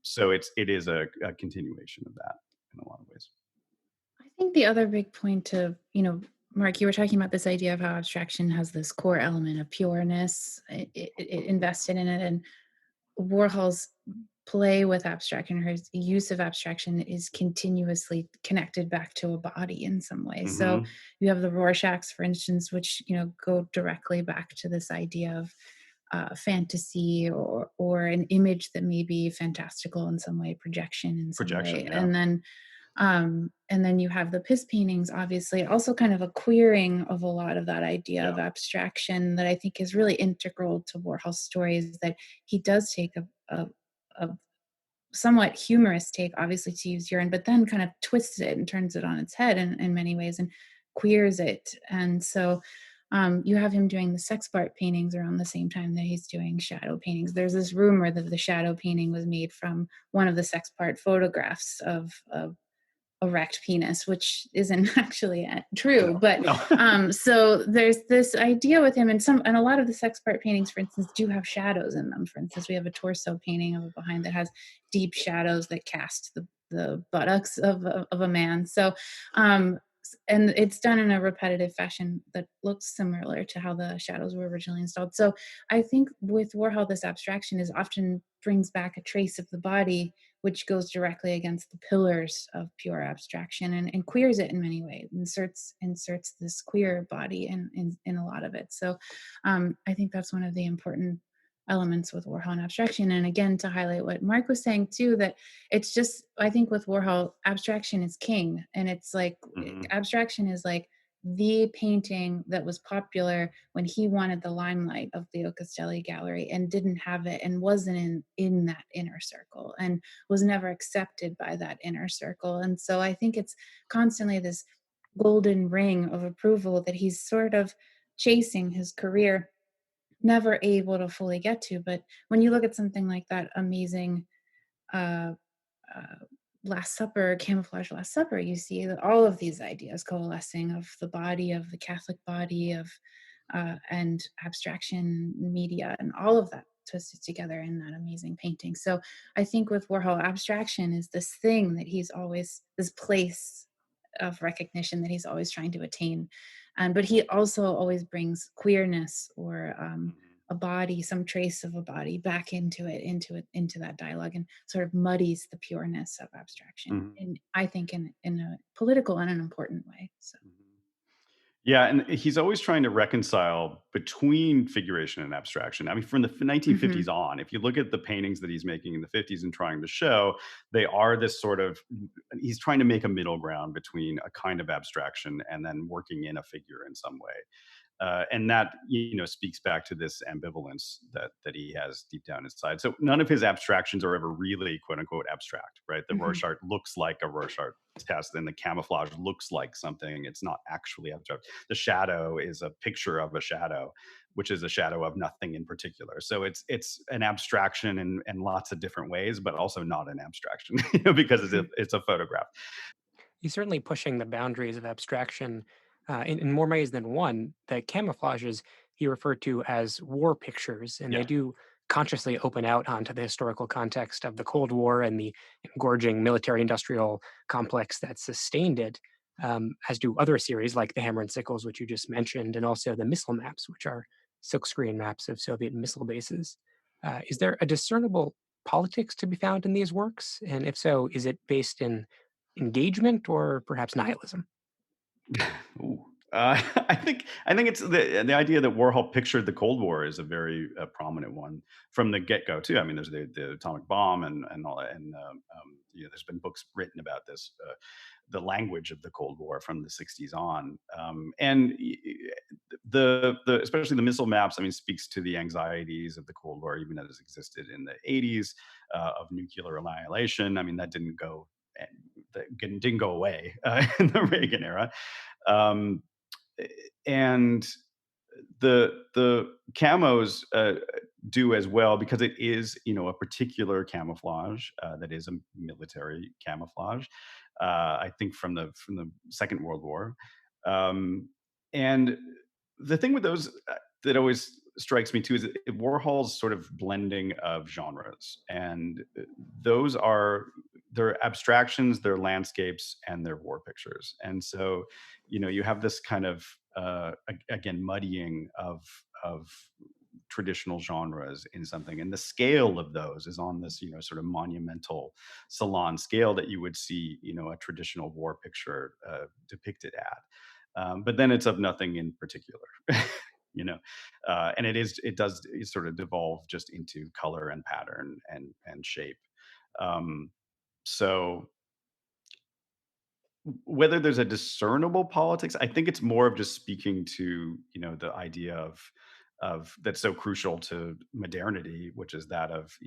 So it is a continuation of that in a lot of ways. I think the other big point to, Mark, you were talking about this idea of how abstraction has this core element of pureness invested in it. And Warhol's play with abstraction, or his use of abstraction, is continuously connected back to a body in some way. So Hmm. you have the Rorschachs, for instance, which go directly back to this idea of fantasy, or an image that may be fantastical in some way, projection in some way, Projection, yeah, and then you have the piss paintings, obviously, also kind of a queering of a lot of that idea yeah. of abstraction that I think is really integral to Warhol's stories, that he does take a somewhat humorous take, obviously, to use urine, but then kind of twists it and turns it on its head in many ways and queers it. And so you have him doing the sex part paintings around the same time that he's doing shadow paintings. There's this rumor that the shadow painting was made from one of the sex part photographs of erect penis, which isn't actually true. No, But no. so there's this idea with him, and a lot of the sex part paintings, for instance, do have shadows in them. For instance, we have a torso painting of a behind that has deep shadows that cast the buttocks of a man. So and it's done in a repetitive fashion that looks similar to how the shadows were originally installed. So I think with Warhol, this abstraction is often brings back a trace of the body, which goes directly against the pillars of pure abstraction, and queers it in many ways, inserts this queer body in a lot of it. So I think that's one of the important elements with Warhol and abstraction. And again, to highlight what Mark was saying too, that it's just, I think with Warhol, abstraction is king. And it's like, Hmm. abstraction is like the painting that was popular when he wanted the limelight of the Castelli gallery and didn't have it, and wasn't in that inner circle, and was never accepted by that inner circle. And so I think it's constantly this golden ring of approval that he's sort of chasing his career, never able to fully get to. But when you look at something like that amazing uh, uh, Last Supper, Camouflage Last Supper, you see that all of these ideas coalescing of the body, of the Catholic body, of and abstraction media, and all of that twisted together in that amazing painting. So I think with Warhol, abstraction is this thing that he's always, this place of recognition that he's always trying to attain. But he also always brings queerness, or a body, some trace of a body, back into that dialogue, and sort of muddies the pureness of abstraction. Hmm. And I think in a political and an important way. So. Yeah, and he's always trying to reconcile between figuration and abstraction. I mean, from the Hmm. 1950s on, if you look at the paintings that he's making in the 50s and trying to show, they are this sort of, he's trying to make a middle ground between a kind of abstraction and then working in a figure in some way. And that speaks back to this ambivalence that he has deep down inside. So none of his abstractions are ever really "quote unquote" abstract, right? The Hmm. Rorschach looks like a Rorschach test, and the camouflage looks like something. It's not actually abstract. The shadow is a picture of a shadow, which is a shadow of nothing in particular. So it's an abstraction in lots of different ways, but also not an abstraction, because Hmm. it's a photograph. He's certainly pushing the boundaries of abstraction in more ways than one. The camouflages he referred to as war pictures, and they Yeah. do consciously open out onto the historical context of the Cold War and the engorging military industrial complex that sustained it, as do other series like the Hammer and Sickles, which you just mentioned, and also the missile maps, which are silkscreen maps of Soviet missile bases. Is there a discernible politics to be found in these works? And if so, is it based in engagement or perhaps nihilism? Ooh. I think it's the idea that Warhol pictured the Cold War is a very prominent one from the get go too. I mean, there's the atomic bomb and all that, and there's been books written about this, the language of the Cold War from the '60s on, the especially the missile maps. I mean, speaks to the anxieties of the Cold War, even as it existed in the '80s, of nuclear annihilation. I mean, that didn't go. That didn't go away in the Reagan era. Um, and the camos do as well because it is a particular camouflage that is a military camouflage. I think from the Second World War, um, and the thing with those that always strikes me too is that Warhol's sort of blending of genres, and those are they're abstractions, they're landscapes, and they're war pictures, and so you have this kind of again muddying of traditional genres in something, and the scale of those is on this sort of monumental salon scale that you would see a traditional war picture depicted at, but then it's of nothing in particular. you know and it sort of devolve just into color and pattern and shape. Um, so whether there's a discernible politics, I think it's more of just speaking to the idea of that's so crucial to modernity, which is that of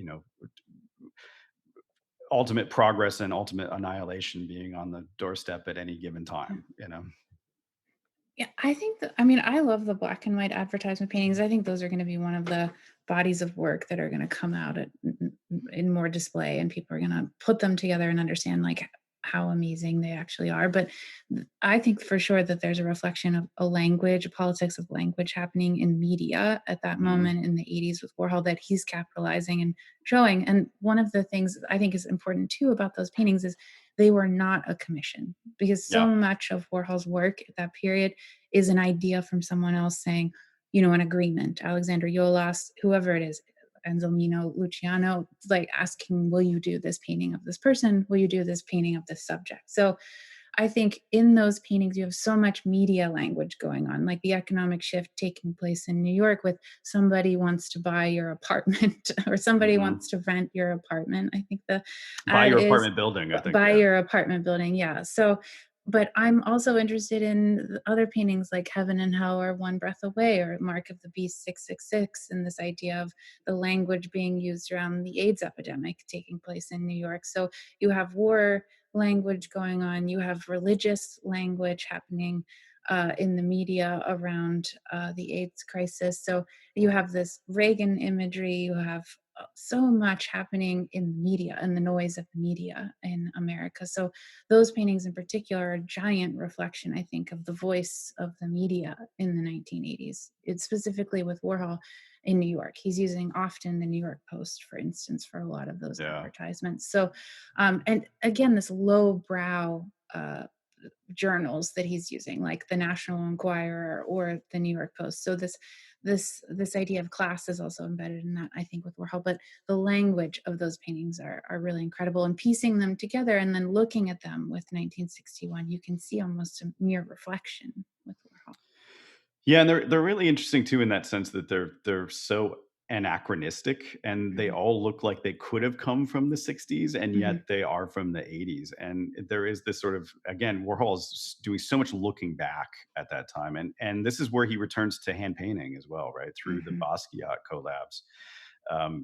ultimate progress and ultimate annihilation being on the doorstep at any given time. Yeah, I think that, I mean, I love the black and white advertisement paintings. I think those are going to be one of the bodies of work that are going to come out in more display, and people are going to put them together and understand like how amazing they actually are. But I think for sure that there's a reflection of a language, a politics of language happening in media at that Mhm. moment in the 80s with Warhol that he's capitalizing and showing. And one of the things I think is important too about those paintings is they were not a commission, because so Yeah. much of Warhol's work at that period is an idea from someone else saying, an agreement. Alexander Yolas, whoever it is, Anselmino Luciano, like asking, will you do this painting of this person? Will you do this painting of this subject? So I think in those paintings, you have so much media language going on, like the economic shift taking place in New York with somebody wants to buy your apartment or somebody Mhm. wants to rent your apartment. I think the Buy ad your is apartment building, I think. buy Yeah. your apartment building. Yeah. So, but I'm also interested in the other paintings like Heaven and Hell or One Breath Away or Mark of the Beast 666, and this idea of the language being used around the AIDS epidemic taking place in New York. So you have war language going on, you have religious language happening in the media around the AIDS crisis. So you have this Reagan imagery, you have so much happening in the media and the noise of the media in America. So those paintings in particular are a giant reflection, I think, of the voice of the media in the 1980s. It's specifically with Warhol in New York. He's using often the New York Post, for instance, for a lot of those Yeah. advertisements. So, and again, this lowbrow journals that he's using, like the National Enquirer or the New York Post. So this idea of class is also embedded in that, I think, with Warhol. But the language of those paintings are really incredible, and piecing them together and then looking at them with 1961, you can see almost a mere reflection with Warhol. Yeah, and they're really interesting too in that sense that they're so anachronistic, and they Mhm, all look like they could have come from the '60s, and mhm, yet they are from the '80s. And there is this sort of, again, Warhol is doing so much looking back at that time, and this is where he returns to hand painting as well, right? Through the mhm, Basquiat collabs.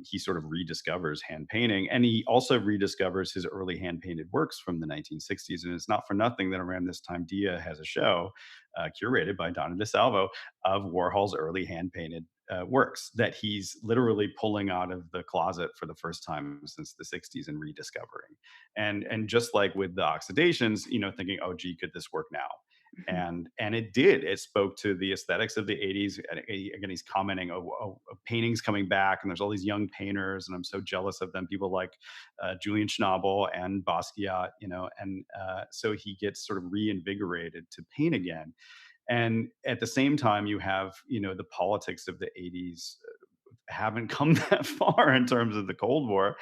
He sort of rediscovers hand painting, and he also rediscovers his early hand painted works from the 1960s. And it's not for nothing that around this time Dia has a show curated by Donna DeSalvo of Warhol's early hand painted works that he's literally pulling out of the closet for the first time since the 60s and rediscovering. And just like with the oxidations, thinking, oh gee, could this work now? mhm. And it did. It spoke to the aesthetics of the '80s. And again, he's commenting, oh, paintings coming back, and there's all these young painters, and I'm so jealous of them. People like Julian Schnabel and Basquiat, and so he gets sort of reinvigorated to paint again. And at the same time, you have the politics of the '80s haven't come that far in terms of the Cold War,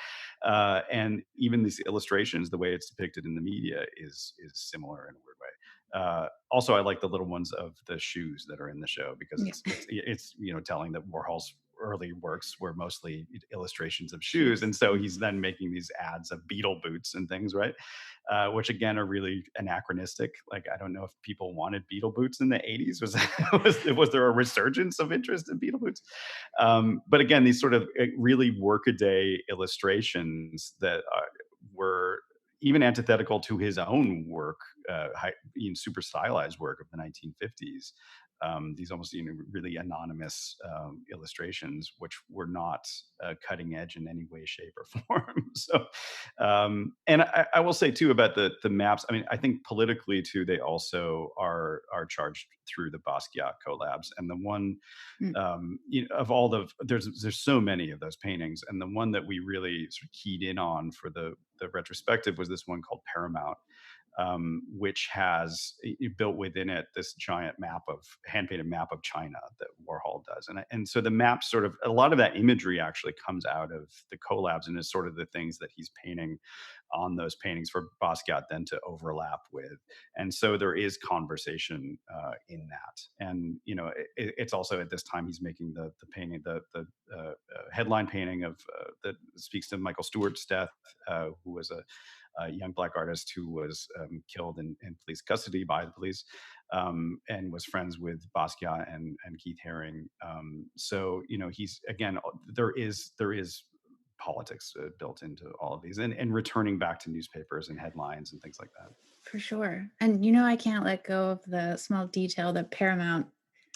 and even these illustrations, the way it's depicted in the media is similar in a weird way. Also, I like the little ones of the shoes that are in the show because Yeah. it's telling that Warhol's early works were mostly illustrations of shoes, Shoes. and so he's then making these ads of beetle boots and things, right? Which again are really anachronistic. Like I don't know if people wanted beetle boots in the 80s. Was there a resurgence of interest in beetle boots? But again, these sort of really workaday illustrations that were even antithetical to his own work, super stylized work of the 1950s. These almost really anonymous illustrations, which were not cutting edge in any way, shape, or form. So, and I will say too about the maps. I mean, I think politically too, they also are charged through the Basquiat collabs, and the one Mm. of all there's so many of those paintings, and the one that we really sort of keyed in on for the retrospective was this one called Paramount, which has built within it this giant map of hand painted map of China that Warhol does, and so the map sort of a lot of that imagery actually comes out of the collabs and is sort of the things that he's painting on those paintings for Basquiat then to overlap with, and so there is conversation in that, and it's also at this time he's making the painting headline painting of that speaks to Michael Stewart's death, who was a young black artist who was killed in police custody by the police, and was friends with Basquiat and Keith Haring. So he's again there is politics built into all of these, and returning back to newspapers and headlines and things like that. For sure. And I can't let go of the small detail that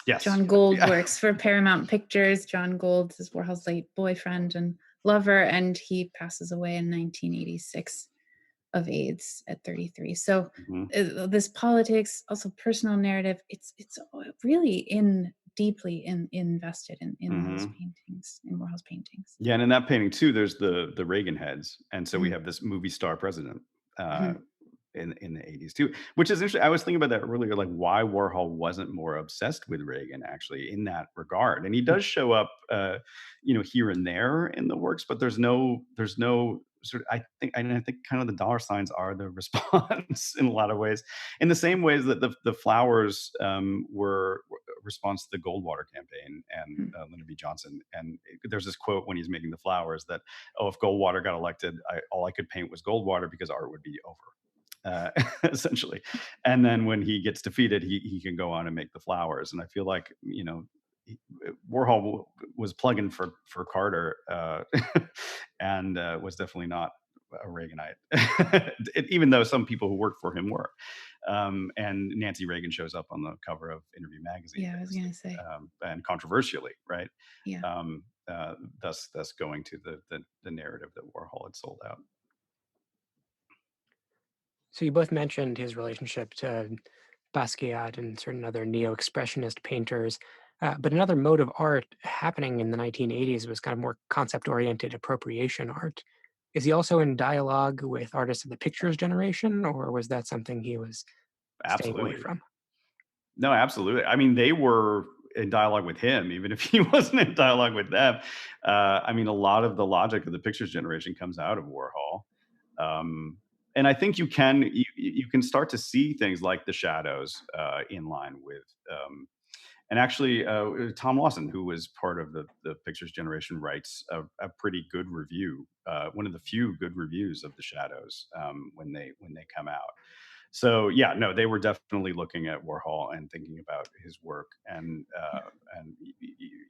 Yes. John Gold Yeah. works for Paramount Pictures. John Gold is Warhol's late boyfriend and lover, and he passes away in 1986 of AIDS at 33. So Mhm. this politics, also personal narrative, it's really deeply invested in those Mhm. paintings, in Warhol's paintings. Yeah, and in that painting too, there's the Reagan heads, and so we Mhm, have this movie star president uh, mhm, in the 80s too, which is interesting. I was thinking about that earlier, like why Warhol wasn't more obsessed with Reagan actually in that regard, and he does show up, here and there in the works, but there's no sort of. I think kind of the dollar signs are the response in a lot of ways, in the same ways that the flowers were a response to the Goldwater campaign and mhm. Lyndon B. Johnson. And there's this quote when he's making the flowers that, oh, if Goldwater got elected, all I could paint was Goldwater because art would be over. Essentially, and then when he gets defeated, he can go on and make the flowers. And I feel like Warhol was plugging for Carter, and was definitely not a Reaganite, even though some people who worked for him were. And Nancy Reagan shows up on the cover of Interview magazine, Yeah, I was famously, gonna say. and controversially, right? Yeah. Thus going to the narrative that Warhol had sold out. So you both mentioned his relationship to Basquiat and certain other neo-expressionist painters, but another mode of art happening in the 1980s was kind of more concept-oriented appropriation art. Is he also in dialogue with artists of the pictures generation, or was that something he was staying away Absolutely. from? No, absolutely. I mean, they were in dialogue with him, even if he wasn't in dialogue with them. I mean, a lot of the logic of the pictures generation comes out of Warhol. Um, and I think you can start to see things like the shadows in line with and actually Tom Lawson, who was part of the pictures generation, writes a pretty good review, one of the few good reviews of the shadows when they come out. So yeah, no, they were definitely looking at Warhol and thinking about his work, and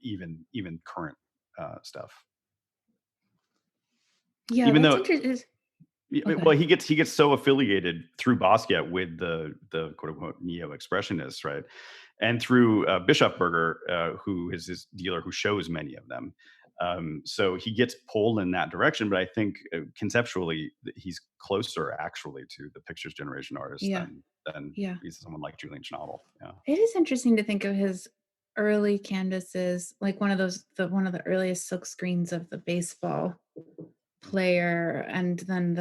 even current stuff. Yeah, Even that's though, interesting. well, Okay. he gets so affiliated through Basquiat with the quote unquote neo expressionists, right? And through Bischofberger, who is his dealer, who shows many of them. So he gets pulled in that direction, but I think conceptually he's closer actually to the pictures generation artists Yeah. than Yeah. someone like Julian Schnabel. Yeah. It is interesting to think of his early canvases, like one of the earliest silk screens of the baseball player, and then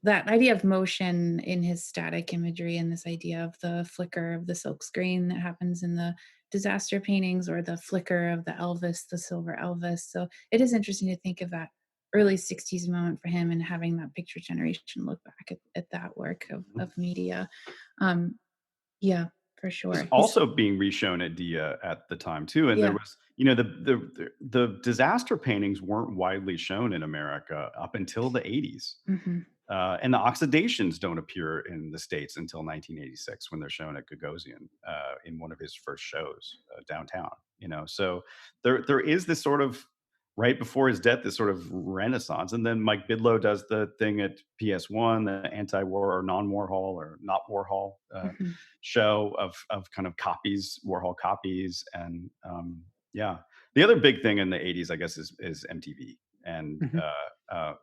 that idea of motion in his static imagery, and this idea of the flicker of the silk screen that happens in the disaster paintings, or the flicker of the silver Elvis. So it is interesting to think of that early 60s moment for him, and having that picture generation look back at that work of media. um yeah, for Was sure. He's also being reshown at Dia at the time too, and there Yeah. was, the disaster paintings weren't widely shown in America up until the 80s. Hmm. And the oxidations don't appear in the States until 1986 when they're shown at Gagosian in one of his first shows downtown. So there is this sort of right before his death, this sort of renaissance, and then Mike Bidlow does the thing at PS1, the anti-war or non-Warhol or not Warhol Hmm. show of kind of copies, Warhol copies, and yeah. The other big thing in the 80s, I guess, is MTV. And Hmm.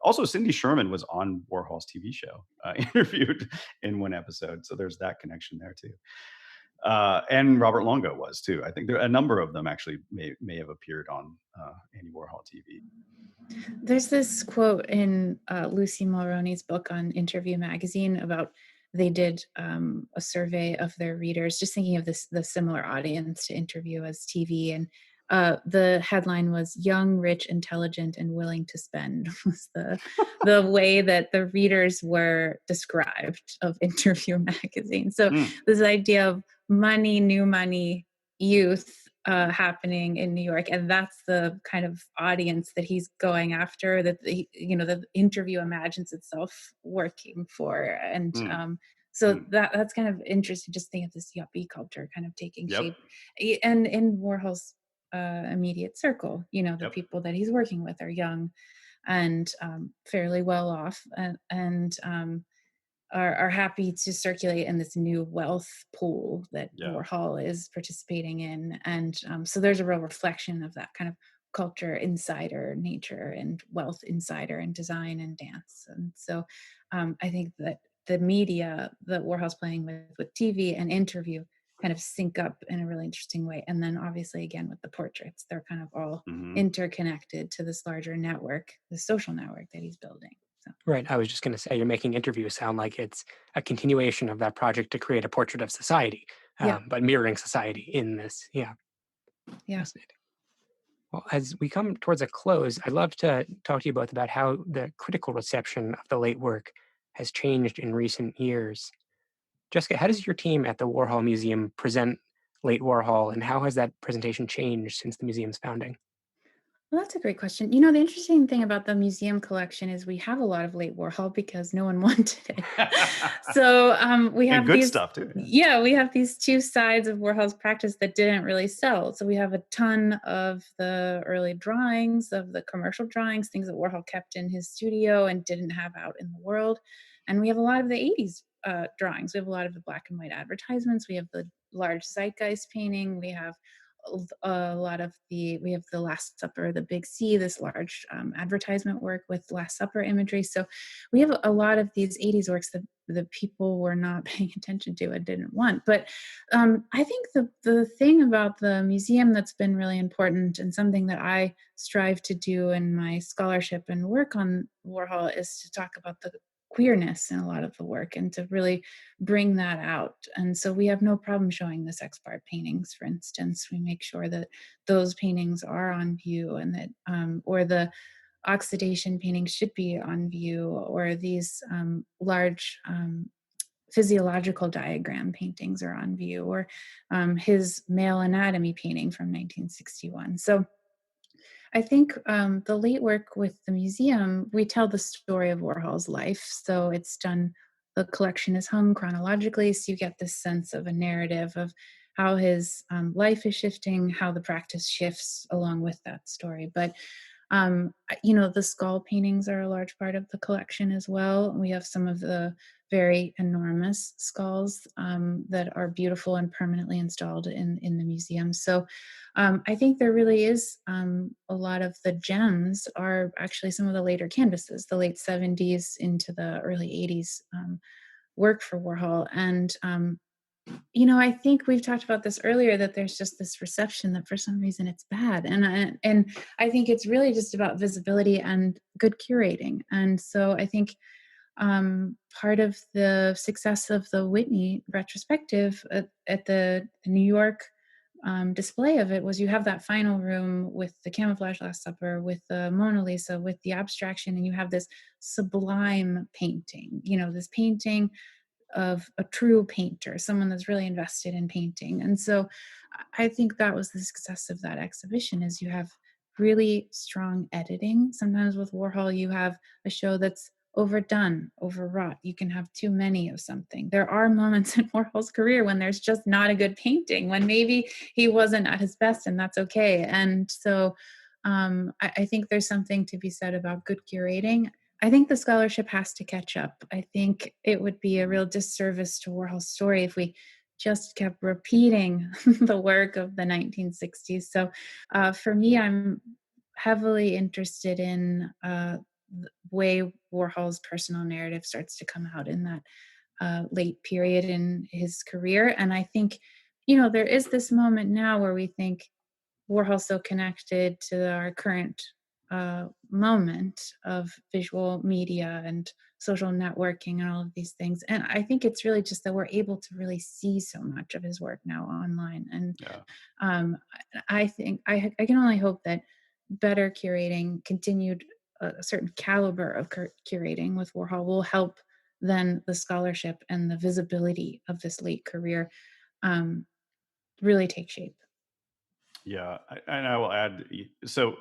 also, Cindy Sherman was on Warhol's TV show, interviewed in one episode. So there's that connection there too. And Robert Longo was too. I think a number of them actually may have appeared on Andy Warhol TV. There's this quote in Lucy Mulroney's book on Interview Magazine about, they did a survey of their readers, just thinking of the similar audience to Interview as TV, and the headline was "Young, Rich, Intelligent, and Willing to Spend" was the way that the readers were described of Interview Magazine. So Mm, this idea of money, new money, youth, happening in New York, and that's the kind of audience that he's going after. That the Interview imagines itself working for, and mm, so mm. that's kind of interesting. Just think of this yuppie culture kind of taking Yep. shape, and in Warhol's immediate circle, the Yep. people that he's working with are young and fairly well off, and are happy to circulate in this new wealth pool that Yeah. Warhol is participating in. And so there's a real reflection of that kind of culture insider nature and wealth insider and design and dance. And so I think that the media that Warhol's playing with TV and Interview kind of sync up in a really interesting way. And then obviously again with the portraits, they're kind of all Hmm. interconnected to this larger network, the social network that he's building. So Right. I was just going to say, you're making interviews sound like it's a continuation of that project to create a portrait of society, yeah, but mirroring society in this. Yeah, yeah. fascinating. Well, as we come towards a close, I'd love to talk to you both about how the critical reception of the late work has changed in recent years. Jessica, how does your team at the Warhol Museum present late Warhol, and how has that presentation changed since the museum's founding? Well, that's a great question. The interesting thing about the museum collection is we have a lot of late Warhol because no one wanted it. So we And have good these, stuff too. Yeah. yeah, we have these two sides of Warhol's practice that didn't really sell. So we have a ton of the early drawings, of the commercial drawings, things that Warhol kept in his studio and didn't have out in the world. And we have a lot of the 80s drawings. We have a lot of the black and white advertisements. We have the large zeitgeist painting. We have a lot of we have the Last Supper, the Big C, this large advertisement work with Last Supper imagery. So we have a lot of these 80s works that the people were not paying attention to and didn't want. But I think the thing about the museum that's been really important, and something that I strive to do in my scholarship and work on Warhol, is to talk about the queerness in a lot of the work and to really bring that out. And so we have no problem showing the sex part paintings, for instance. We make sure that those paintings are on view, and that or the oxidation paintings should be on view, or these large physiological diagram paintings are on view, or his male anatomy painting from 1961. So I think the late work with the museum, we tell the story of Warhol's life. So it's done, the collection is hung chronologically. So you get this sense of a narrative of how his life is shifting, how the practice shifts along with that story. But the skull paintings are a large part of the collection as well. We have some of the very enormous skulls that are beautiful and permanently installed in the museum. So I think there really is a lot of the gems are actually some of the later canvases, the late 70s into the early 80s work for Warhol. And I think we've talked about this earlier, that there's just this reception that for some reason it's bad. And I think it's really just about visibility and good curating. And so I think part of the success of the Whitney retrospective at the New York display of it was, you have that final room with the camouflage Last Supper, with the Mona Lisa, with the abstraction, and you have this sublime painting, this painting of a true painter, someone that's really invested in painting. And so I think that was the success of that exhibition, is you have really strong editing. Sometimes with Warhol, you have a show that's overdone, overwrought. You can have too many of something. There are moments in Warhol's career when there's just not a good painting, when maybe he wasn't at his best, and that's okay. And so I think there's something to be said about good curating. I think the scholarship has to catch up. I think it would be a real disservice to Warhol's story if we just kept repeating the work of the 1960s. So for me, I'm heavily interested in the way Warhol's personal narrative starts to come out in that late period in his career. And I think, there is this moment now where we think Warhol's so connected to our current moment of visual media and social networking and all of these things. And I think it's really just that we're able to really see so much of his work now online. And Yeah. I think I can only hope that better curating, continued a certain caliber of curating with Warhol will help then the scholarship and the visibility of this late career um, really take shape. Yeah, and I will add. So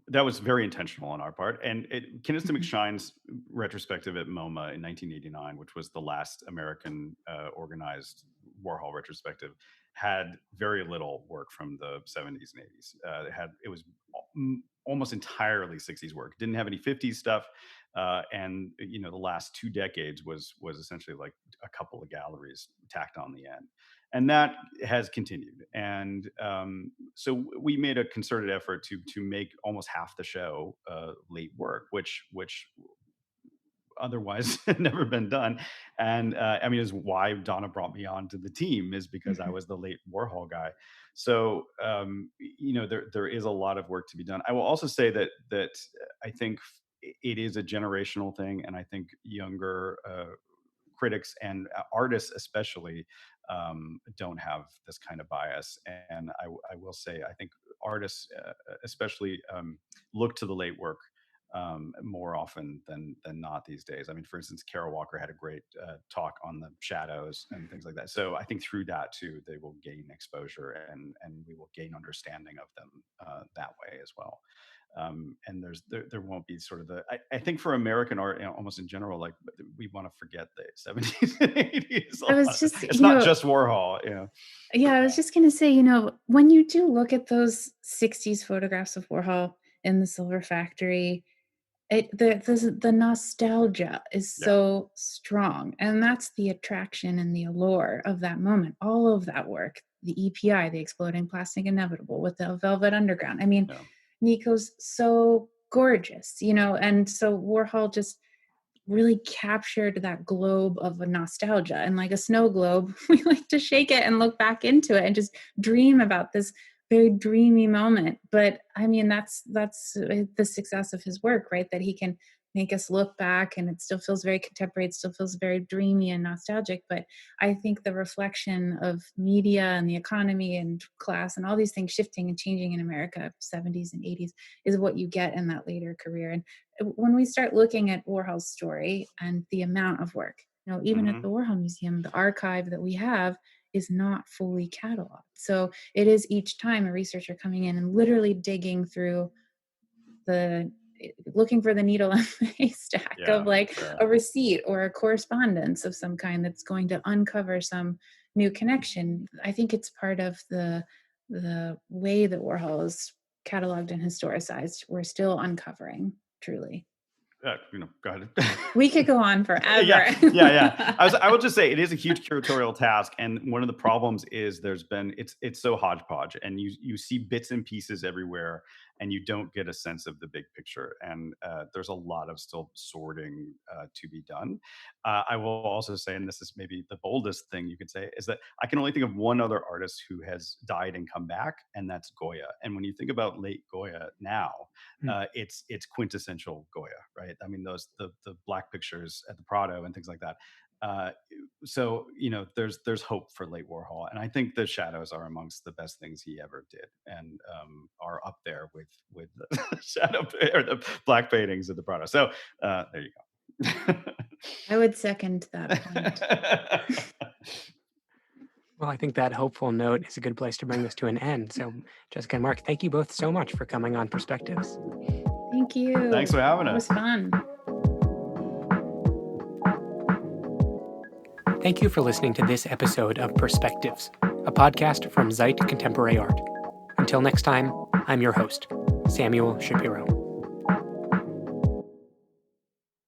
that was very intentional on our part. And Kenneth Mhm. McShine's retrospective at MoMA in 1989, which was the last American organized Warhol retrospective, had very little work from the 70s and 80s. It was almost entirely 60s work. Didn't have any 50s stuff. And the last 2 decades was essentially like a couple of galleries tacked on the end, and that has continued. And so we made a concerted effort to make almost half the show late work, which otherwise had never been done. And I mean, is why Donna brought me on to the team, is because I Mhm. was the late Warhol guy. So there is a lot of work to be done. I will also say that I think it is a generational thing, and I think younger critics and artists especially don't have this kind of bias. And I will say, I think artists especially look to the late work more often than not these days. I mean, for instance, Kara Walker had a great talk on the shadows and things like that. So I think through that too, they will gain exposure, and we will gain understanding of them that way as well. And there won't be sort of I think for American art, almost in general, like we want to forget the 70s and 80s a I was lot. just, It's not just Warhol, yeah, I was just going to say, when you do look at those 60s photographs of Warhol in the Silver Factory, the nostalgia is Yeah, so strong. And that's the attraction and the allure of that moment. All of that work, the EPI, the Exploding Plastic Inevitable, with the Velvet Underground. I mean, yeah, Nico's so gorgeous, and so Warhol just really captured that globe of a nostalgia. And like a snow globe, we like to shake it and look back into it and just dream about this very dreamy moment. But I mean, that's the success of his work, right? That he can make us look back and it still feels very contemporary, it still feels very dreamy and nostalgic. But I think the reflection of media and the economy and class and all these things shifting and changing in America, 70s and 80s, is what you get in that later career. And when we start looking at Warhol's story and the amount of work, even at the hmm Warhol Museum, the archive that we have is not fully cataloged. So it is each time a researcher coming in and literally digging through the looking for the needle in the haystack of yeah, like yeah. a receipt or a correspondence of some kind that's going to uncover some new connection. I think it's part of the way that Warhol is cataloged and historicized. We're still uncovering, truly. Go ahead. We could go on forever. Yeah, yeah, yeah. I will just say it is a huge curatorial task, and one of the problems is it's so hodgepodge, and you see bits and pieces everywhere, and you don't get a sense of the big picture. And there's a lot of still sorting to be done. I will also say, and this is maybe the boldest thing you could say, is that I can only think of one other artist who has died and come back, and that's Goya. And when you think about late Goya now, it's quintessential Goya, right? I mean, the black pictures at the Prado and things like that. So there's hope for late Warhol, and I think the shadows are amongst the best things he ever did, and are up there with the shadow or the black paintings of the Prado. So there you go. I would second that point. Well, I think that hopeful note is a good place to bring this to an end. So, Jessica and Mark, thank you both so much for coming on Perspectives. Thank you. Thanks for having us. It was fun. Thank you for listening to this episode of Perspectives, a podcast from Zeit Contemporary Art. Until next time, I'm your host, Samuel Shapiro.